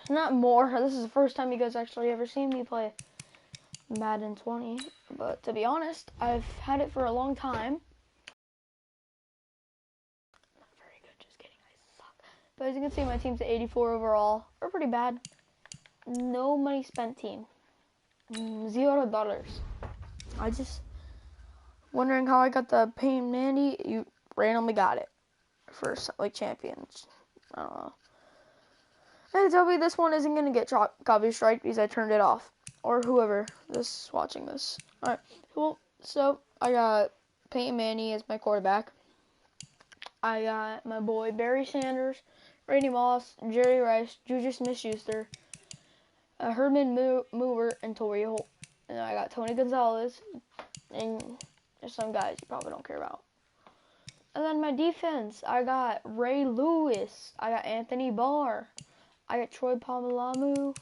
Not more. This is the first time you guys actually ever seen me play Madden 20. But to be honest, I've had it for a long time. Not very good, just kidding, I suck. But as you can see, my team's at 84 overall. We're pretty bad. No money spent team. $0. I just wondering how I got the Payne Mandy. You randomly got it for like champions. I don't know. And tell me this one isn't gonna get copy strike because I turned it off, or whoever is watching this. All right, cool. So I got Peyton Manning as my quarterback. I got my boy Barry Sanders, Randy Moss, Jerry Rice, Juju Smith-Schuster, Herman Mover, and Torrey Holt. And I got Tony Gonzalez, and there's some guys you probably don't care about. And then my defense, I got Ray Lewis, I got Anthony Barr, I got Troy Polamalu,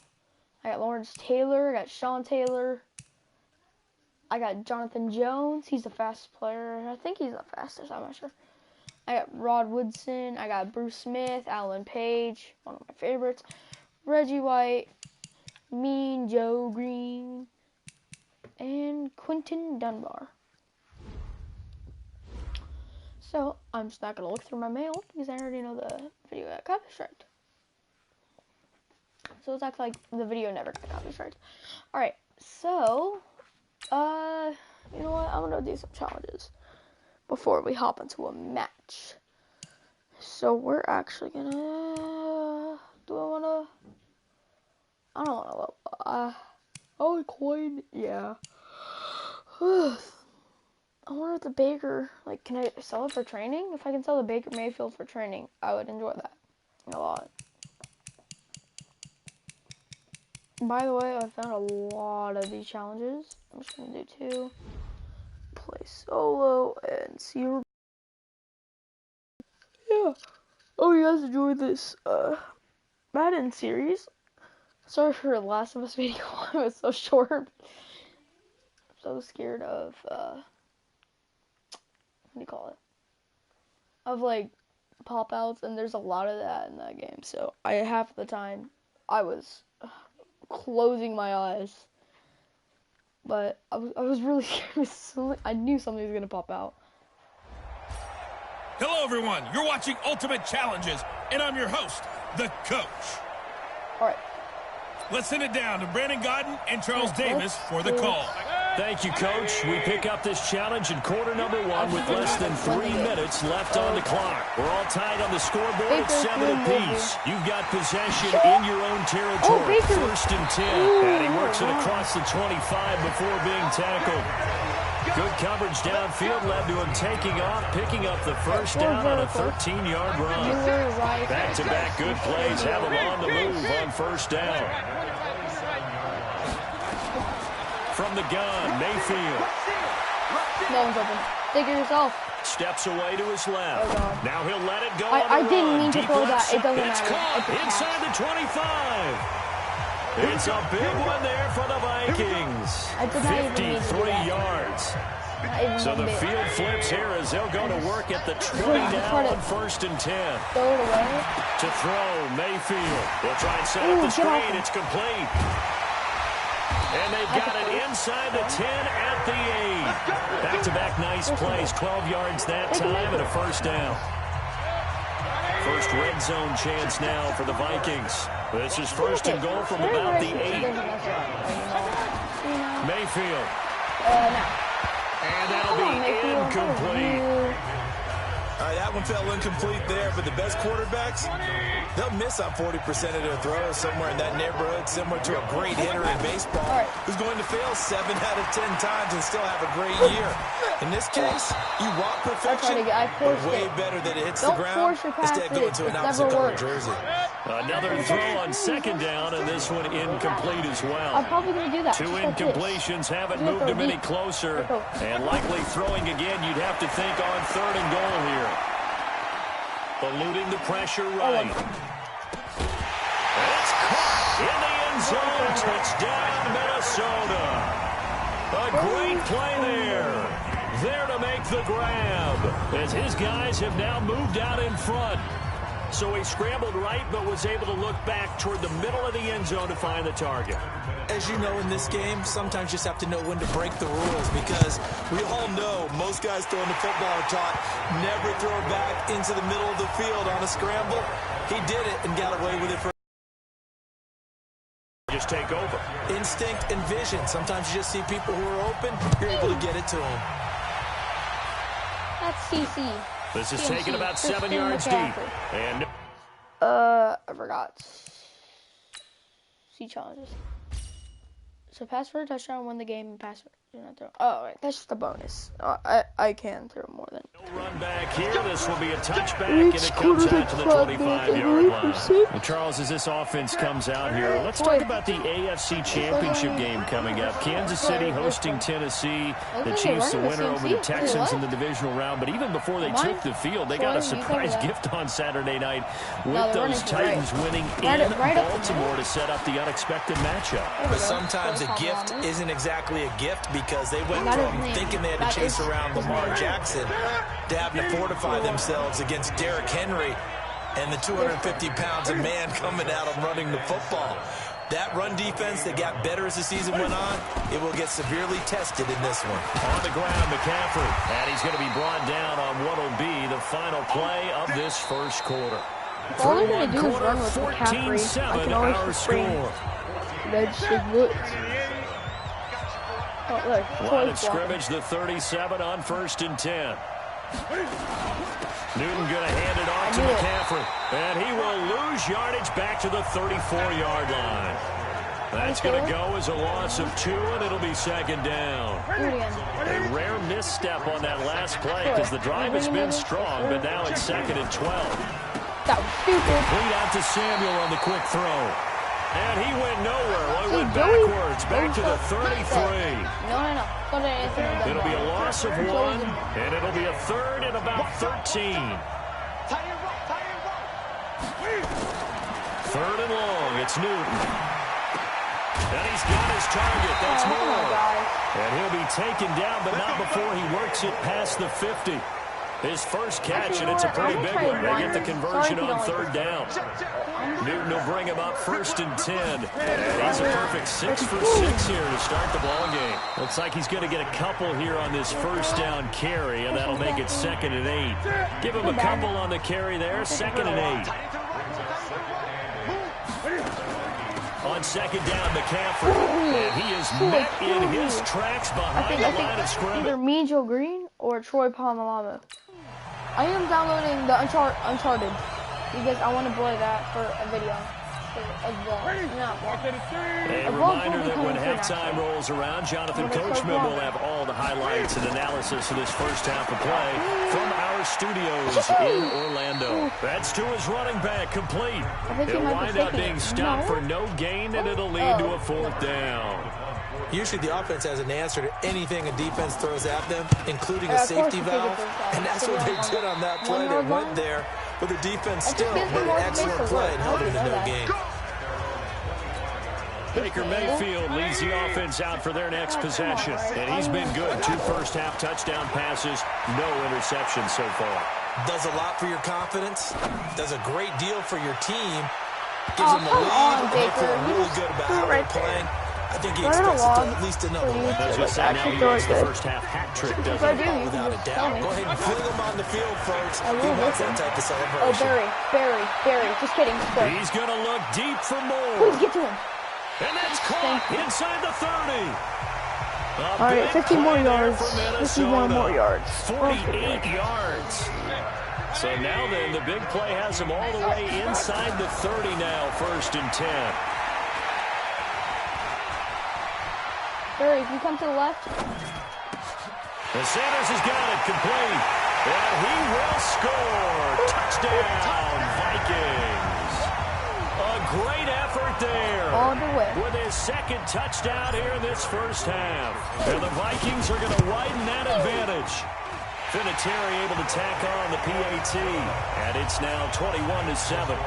I got Lawrence Taylor, I got Sean Taylor, I got Jonathan Jones, he's the fastest player, I think he's the fastest, I'm not sure. I got Rod Woodson, I got Bruce Smith, Alan Page, one of my favorites, Reggie White, Mean Joe Green, and Quentin Dunbar. So, I'm just not going to look through my mail because I already know the video got copy striked. So, it's act like the video never got copy striked. Alright, so, you know what? I'm going to do some challenges before we hop into a match. So, we're actually going to, I don't want to, oh, coin, yeah. I wonder if the Baker, like, can I sell it for training? If I can sell the Baker Mayfield for training, I would enjoy that a lot. By the way, I found a lot of these challenges. I'm just going to do 2. Play solo and see your... Yeah. Oh, you guys enjoyed this, Madden series. Sorry for the Last of Us video. It was so short. I'm so scared of, what do you call it? Of like pop outs, and there's a lot of that in that game. So half the time I was closing my eyes, but I was really scared. I knew something was gonna pop out. Hello, everyone. You're watching Ultimate Challenges, and I'm your host, the Coach. All right. Let's send it down to Brandon Godden and Charles Davis for the call. Thank you, Coach. We pick up this challenge in quarter number 1 with less than 3 minutes left on the clock. We're all tied on the scoreboard at 7 apiece. You've got possession in your own territory. 1st and 10. And he works it across the 25 before being tackled. Good coverage downfield led to him taking off, picking up the first down on a 13-yard run. Back-to-back good plays have him on the move on 1st down. From the gun, Mayfield. No one's open. Take it yourself. Steps away to his left. Oh, now he'll let it go. I didn't mean to throw that. It doesn't matter. Caught inside the 25. It's a big one there for the Vikings. 53 yards. So the field flips here as they'll go to work at the 20 down on 1st and 10. Throw it away. To throw, Mayfield. They'll try and set up the screen. It's complete. And they've got it inside the 10 at the 8. Back-to-back nice plays. 12 yards that time and a 1st down. First red zone chance now for the Vikings. This is 1st and goal from about the 8. Mayfield. And that'll be incomplete. All right, that one fell incomplete there, but the best quarterbacks, they'll miss on 40% of their throws somewhere in that neighborhood, similar to a great hitter in baseball who's going to fail 7 out of 10 times and still have a great year. In this case, you want perfection, but way better that it hits the ground instead of going to an opposite color jersey. Another throw on 2nd down, and this one incomplete as well. I'm probably going to do that. 2 incompletions haven't moved him any closer, and likely throwing again, you'd have to think on 3rd and goal here. Eluding the pressure right. It's caught in the end zone. Touchdown, Minnesota. A great play there. There to make the grab as his guys have now moved out in front. So he scrambled right, but was able to look back toward the middle of the end zone to find the target. As you know, in this game, sometimes you just have to know when to break the rules, because we all know most guys throwing the football are taught never throw back into the middle of the field on a scramble. He did it and got away with it for just take over. Instinct and vision. Sometimes you just see people who are open, you're able to get it to them. That's CC. This is taken about 7 yards deep. And I forgot. C challenges. So pass for a touchdown, win the game, and pass for not throw. Oh, wait, that's just a bonus. I can throw more than. No run back here. This will be a touchback, and it comes out to the 25-yard line. Well, Charles, as this offense comes out here, let's talk about the AFC Championship game coming up. Kansas City hosting Tennessee. The Chiefs the winner over the Texans in the divisional round. But even before they took the field, they got a surprise gift on Saturday night with those Titans winning in Baltimore to set up the unexpected matchup. But sometimes a gift isn't exactly a gift, because they went from thinking they had to chase around Lamar Jackson to having to fortify themselves against Derrick Henry and the 250 pounds of man coming out and running the football. That run defense that got better as the season went on, it will get severely tested in this one. On the ground, McCaffrey, and he's going to be brought down on what will be the final play of this first quarter. All I'm going to do is run with McCaffrey. I can always score. That's just looks. Oh, look. Line of scrimmage, the 37 on 1st and 10. Newton going to hand it off to McCaffrey. And he will lose yardage back to the 34-yard line. That's going to go as a loss of 2, and it'll be 2nd down. A rare misstep on that last play, because the drive has been strong, but now it's 2nd and 12. That was stupid. Complete out to Samuel on the quick throw. And he went nowhere. Well, he went backwards, back to the 33. No. It'll be a loss of 1, and it'll be a 3rd and about 13. 3rd and long. It's Newton. And he's got his target. That's more. And he'll be taken down, but not before he works it past the 50. His first catch, and it's a pretty big one. They get the conversion on 3rd down. Newton will bring him up 1st and 10. He's a perfect 6 for 6 here to start the ball game. Looks like he's going to get a couple here on this first down carry, and that'll make it 2nd and 8. Give him a couple on the carry there, 2nd and 8. On 2nd down, McCaffrey, and he is met in his tracks behind the line of scrimmage. Either me, Joe Green, or Troy Polamalu. I am downloading the Uncharted because I want to play that for a video. A reminder that when halftime rolls around, Jonathan Coachman will have all the highlights and analysis of this first half of play from our studios in Orlando. That's to his running back, complete. He'll wind up being stopped for no gain, and it'll lead to a 4th down. Usually the offense has an answer to anything a defense throws at them, including a safety valve, and that's what they did on that play. They went there, but the defense still made an excellent play and held it to no gain. Baker Mayfield leads the offense out for their next possession, and he's been good. 2 first-half touchdown passes, no interceptions so far. Does a lot for your confidence, does a great deal for your team, gives them a lead, and they feel really good about how they're playing. I think he expects to throw at least another one. As you say, now he makes the first-half hat trick, doesn't he? Without a doubt. Go ahead and fling him on the field, folks. He wants that type of celebration. Oh, Barry. Just kidding. He's going to look deep for more. Please get to him. And that's caught inside the 30. All right, 15 more yards. 51 more yards. 48 yards. So now then, the big play has him all the way inside the 30 now, 1st and 10. Barry, if you come to the left. And Sanders has got it complete. And he will score. Touchdown, Vikings. A great effort there. All the way. With his 2nd touchdown here in this first half. And the Vikings are going to widen that advantage. Vinatieri able to tack on the PAT. And it's now 21-7.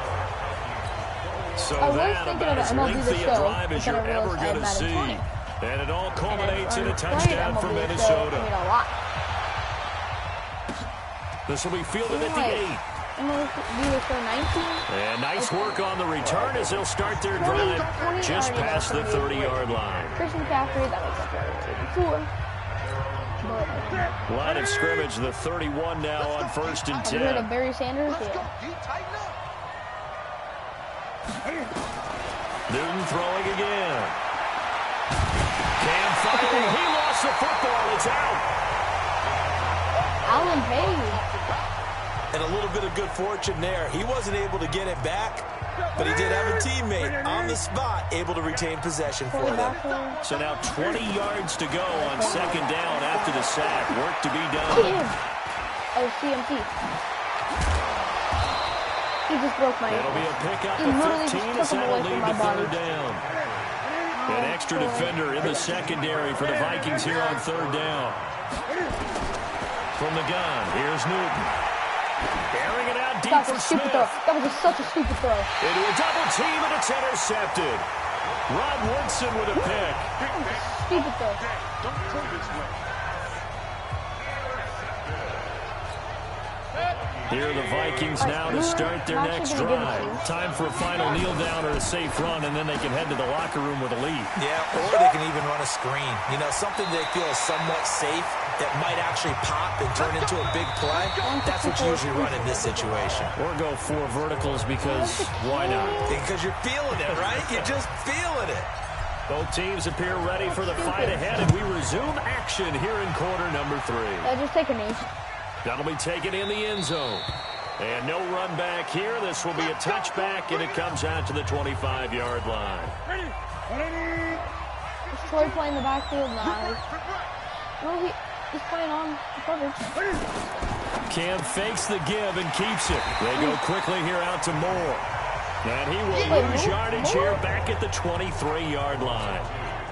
So that about as lengthy a drive as you're ever going to see. And it all culminates in a touchdown for Minnesota. This will be fielded at the 8. I'm going to do this for 19. And nice work on the return as they'll start their drive just past the 30-yard line. Christian McCaffrey, that makes it 84. Line of scrimmage, the 31 now on 1st and 10. Rid of Barry Sanders, yeah. Newton throwing again. Cam firing. He lost the football. It's out. Alan Page. And a little bit of good fortune there. He wasn't able to get it back, but he did have a teammate on the spot able to retain possession for them. So now 20 yards to go on 2nd down after the sack. Work to be done. Oh, CMC. He just broke my It'll be a pickup He of literally 15 just as took him that'll away from lead my to body. 3rd down. An extra defender in the secondary for the Vikings here on 3rd down. From the gun, here's Newton. Bearing it out deep for Smith. That was such a stupid throw. Into a double team, and it's intercepted. Rod Woodson with a pick. Stupid throw. Here are the Vikings now to start their next drive. Time for a final kneel down or a safe run, and then they can head to the locker room with a lead. Yeah, or they can even run a screen. You know, something they feel is somewhat safe that might actually pop and turn into a big play. That's what you usually run in this situation. Or go 4 verticals because why not? Because you're feeling it, right? You're just feeling it. Both teams appear ready for the fight ahead, and we resume action here in quarter number 3. Just take a knee. That'll be taken in the end zone. And no run back here. This will be a touchback, and it comes out to the 25-yard line. Is Troy playing the backfield? Nah. No, he's playing on the coverage. Cam fakes the give and keeps it. They go quickly here out to Moore. And he will lose yardage here back at the 23-yard line.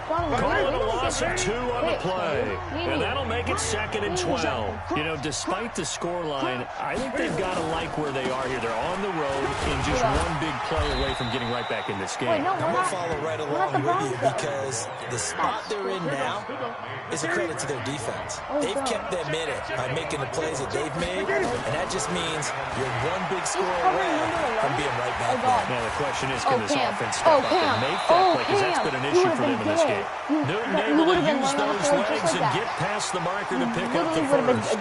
Call it a loss of 2 on the play. And that'll make it 2nd and 12. You know, despite the scoreline, I think they've got to like where they are here. They're on the road and just one big play away from getting right back in this game. I'm going to follow right along with you because the spot they're in now is a credit to their defense. They've kept them in it by making the plays that they've made, and that just means you're one big score away from being right back there. Now the question is, can this offense step up and make that play? Because that's been an issue for them in this game. Newton able to use those legs and get past the marker to pick up the first.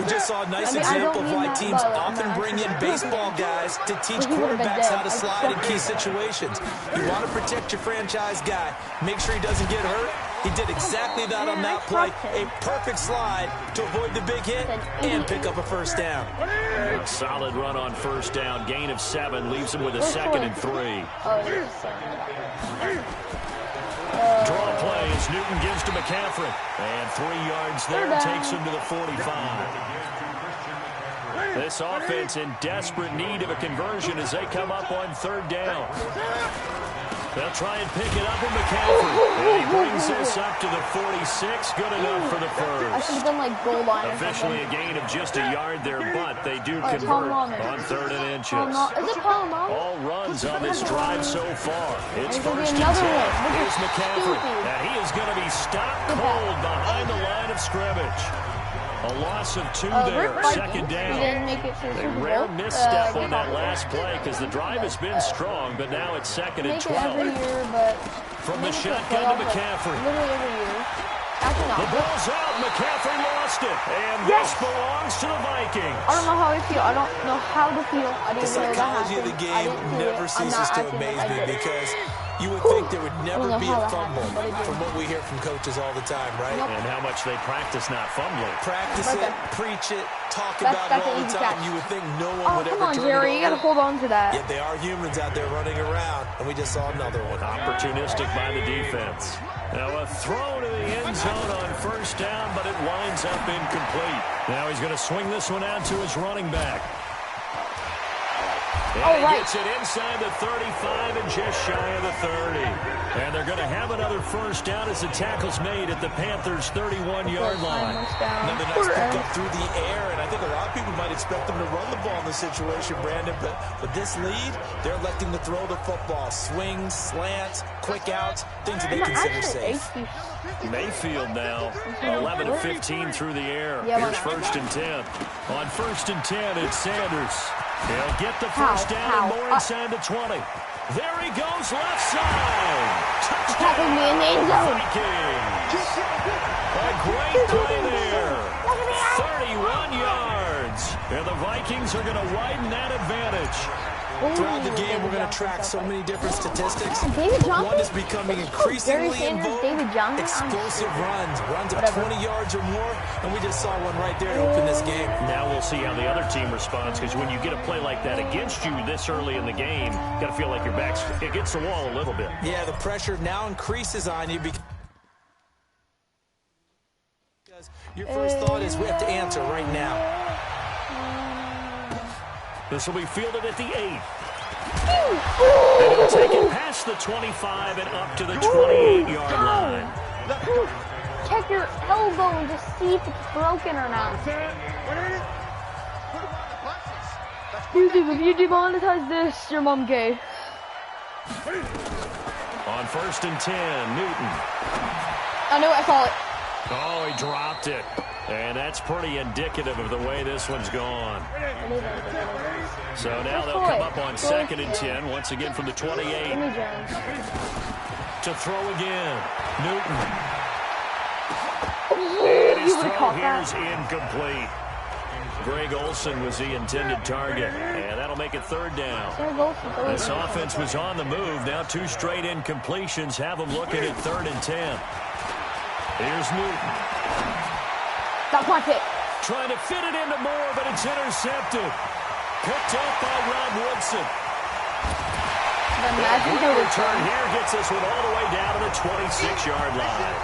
We just saw a nice example of why teams often bring in baseball guys to teach quarterbacks how to slide in key situations. You want to protect your franchise guy. Make sure he doesn't get hurt. He did exactly that on that play. A perfect slide to avoid the big hit and pick up a 1st down. Solid run on 1st down. Gain of 7 leaves him with a 2nd and 3. Draw play as Newton gives to McCaffrey. And 3 yards there takes him to the 45. This offense in desperate need of a conversion as they come up on 3rd down. They'll try and pick it up with McCaffrey. And he brings this up to the 46. Good enough for the first. I should have done like goal line. Officially a gain of just a yard there, but they do convert on 3rd and inches. Is it Palomar? All runs on this drive so far. It's 1st and 10. One. Here's McCaffrey. And he is going to be stopped cold behind the line of scrimmage. A loss of 2 there, 2nd down. A rare misstep on that last play because the drive has been strong, but now it's 2nd and 12. From the shotgun to McCaffrey. Literally every year. Actually, The ball's out. McCaffrey lost it. And this belongs to the Vikings. I don't know how I feel. I don't know how to feel. I didn't The know that psychology of the game never ceases to amaze me because you would think there would never be a fumble from what we hear from coaches all the time, right? And how much they practice not fumbling. Practice it, preach it, talk about it all the time. You would think no one would ever turn Jerry, it you gotta over. hold on to that. Yet they are humans out there running around, and we just saw another one. Opportunistic by the defense. Now a throw to the end zone on 1st down, but it winds up incomplete. Now he's going to swing this one out to his running back. And he gets it inside the 35 and just shy of the 30. And they're going to have another 1st down as the tackle's made at the Panthers' 31-yard line. Another nice pickup through the air, and I think a lot of people might expect them to run the ball in this situation, Brandon, but with this lead, they're electing to throw the football. Swings, slants, quick outs, things that they consider safe. Mayfield now, 11 of 15 through the air. Here's 1st and 10. On 1st and 10, it's Sanders. He'll get the first down and more inside the 20. There he goes, left side. Tackling me in the end zone. Vikings. A great play there. 31 yards. And the Vikings are going to widen that advantage. Throughout the game, we're going to track so many different statistics. David Johnson? One is becoming increasingly Sanders, in vogue. David Johnson? Explosive runs of 20 yards or more, and we just saw one right there to open this game. Now we'll see how the other team responds, because when you get a play like that against you this early in the game, you got to feel like your back's against the wall a little bit. Yeah, the pressure now increases on you because your first thought is we have to answer right now. This will be fielded at the 8. And he'll take it past the 25 and up to the 28-yard line. Check your elbow and just see if it's broken or not. YouTube, if you demonetize this, your mom gay. On 1st and 10, Newton. I knew I saw it. Oh, he dropped it. And that's pretty indicative of the way this one's gone. So now they'll come up on 2nd and 10, once again from the 28. To throw again. Newton. And his throw here's incomplete. Greg Olsen was the intended target. And that'll make it 3rd down. This offense was on the move. Now 2 straight incompletions have them looking at 3rd and 10. Here's Newton. That's my pick. Trying to fit it into Moore, but it's intercepted. Picked up by Rob Woodson. The magic return here gets this one all the way down to the 26-yard line.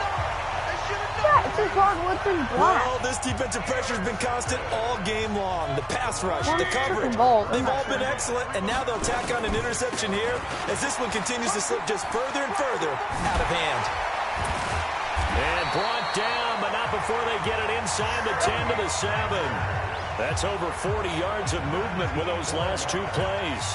Yeah, it's just Rob Woodson black. Well, this defensive pressure has been constant all game long. The pass rush, the coverage, they've all been excellent, and now they'll tack on an interception here as this one continues to slip just further and further out of hand. And brought down, but not before they get it inside the 10 to the 7. That's over 40 yards of movement with those last 2 plays.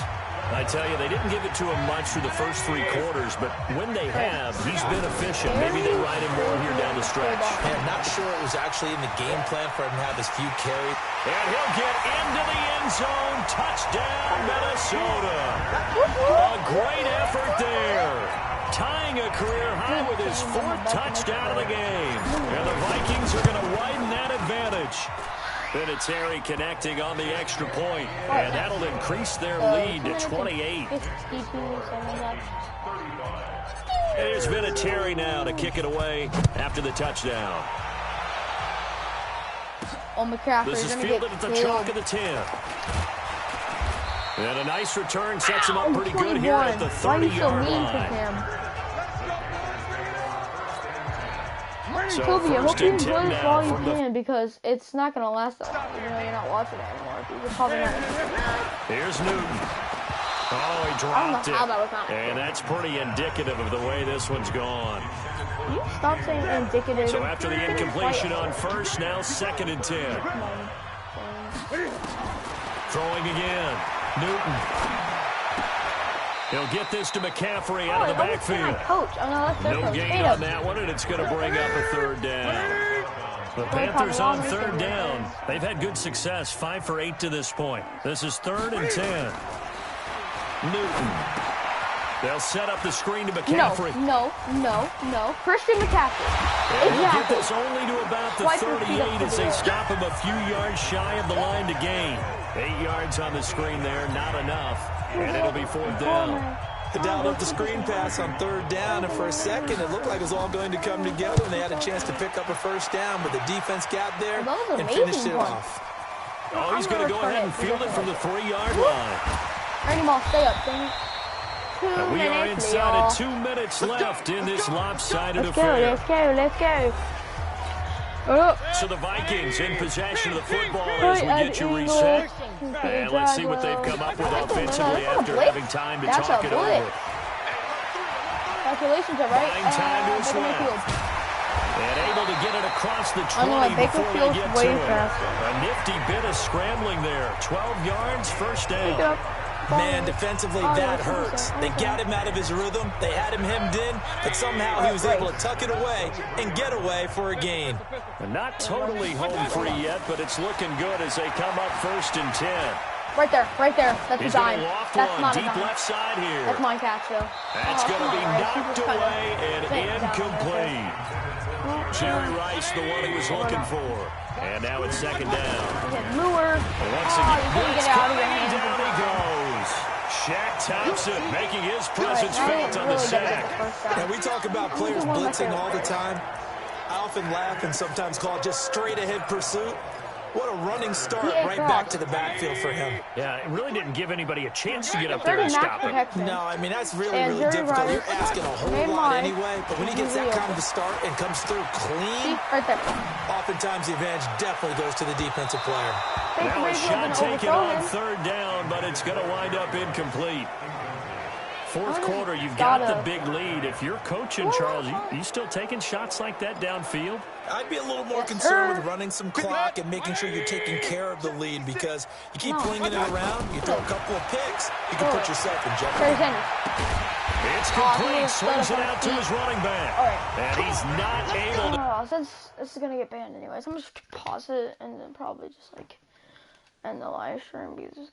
I tell you, they didn't give it to him much through the first 3 quarters, but when they have, he's been efficient. Maybe they ride him more here down the stretch. Yeah, I'm not sure it was actually in the game plan for him to have his few carries. And he'll get into the end zone. Touchdown, Minnesota. A great effort there. Tying a career high with his 4th touchdown of the game. And the Vikings are going to widen that advantage. Vinatieri connecting on the extra point, and that'll increase their lead to 28. Here's Vinatieri now to kick it away after the touchdown. Oh, McCaffrey, this is fielded at the chalk of the 10. And a nice return sets him up pretty good here at the 30-yard line. So Toby, I hope you enjoy enjoy this while you can, because it's not going to last that long. You know, you're not watching it anymore. You're probably not. Here's Newton. Oh, he dropped it. And that's pretty indicative of the way this one's gone. Can you stop saying indicative? So after the incompletion on 1st, now 2nd and 10. Throwing again. Newton. He'll get this to McCaffrey out of the backfield. No gain on that one, and it's going to bring up a 3rd down. The Panthers on 3rd down. They've had good success, 5 for 8 to this point. This is 3rd and 10. Newton. They'll set up the screen to McCaffrey. No. Christian McCaffrey. And he'll get this only to about the 38 as they stop him a few yards shy of the line to gain. 8 yards on the screen there, not enough. And it'll be 4th down. They dialed up the screen pass on 3rd down, and for a second it looked like it was all going to come together, and they had a chance to pick up a 1st down, but the defense got there and finished it off. Oh, he's going to go ahead and field it from the 3-yard line. Ernie Moss, stay up, thing. And we are inside of 2 minutes left in this lopsided affair. Let's go. So the Vikings in possession of the football as we get you reset. And let's see what they've come up with offensively after having time to talk it over. Calculations are right. Buying time to his left. And able to get it across the 20 before they get to it. A nifty bit of scrambling there. 12 yards, 1st down. Man, defensively, that hurts. They got him out of his rhythm. They had him hemmed in, but somehow he was able to tuck it away and get away for a gain. Not totally home free yet, but it's looking good as they come up 1st and 10. Right there. That's He's a dime. gonna loft That's one not a deep dime. left side here. That's my catch, though. That's going to be knocked away and incomplete. Jerry Rice, the one he was looking for. And now it's second down. Lure. Once You again, couldn't get it out of your hands. down he goes. Shaq Thompson making his presence felt on the sack. And we talk about players blitzing all the time. I often laugh and sometimes call it just straight ahead pursuit. What a running start right back to the backfield for him. Yeah, it really didn't give anybody a chance to get up there and stop him. No, I mean, that's really difficult. You're asking a whole lot anyway, but when he gets that kind of a start and comes through clean, oftentimes the advantage definitely goes to the defensive player. Now a shot taken on third down, but it's going to wind up incomplete. Fourth quarter, you've got the big lead. If you're coaching, Charles, you still taking shots like that downfield? I'd be a little more concerned with running some clock and making sure you're taking care of the lead, because you keep flinging it around, you throw a couple of picks, you can put yourself in jeopardy. It's complete. Swings it out to his running back. And he's not able to. Since this is going to get banned anyways, I'm just going to pause it and then probably just, like, end the live stream because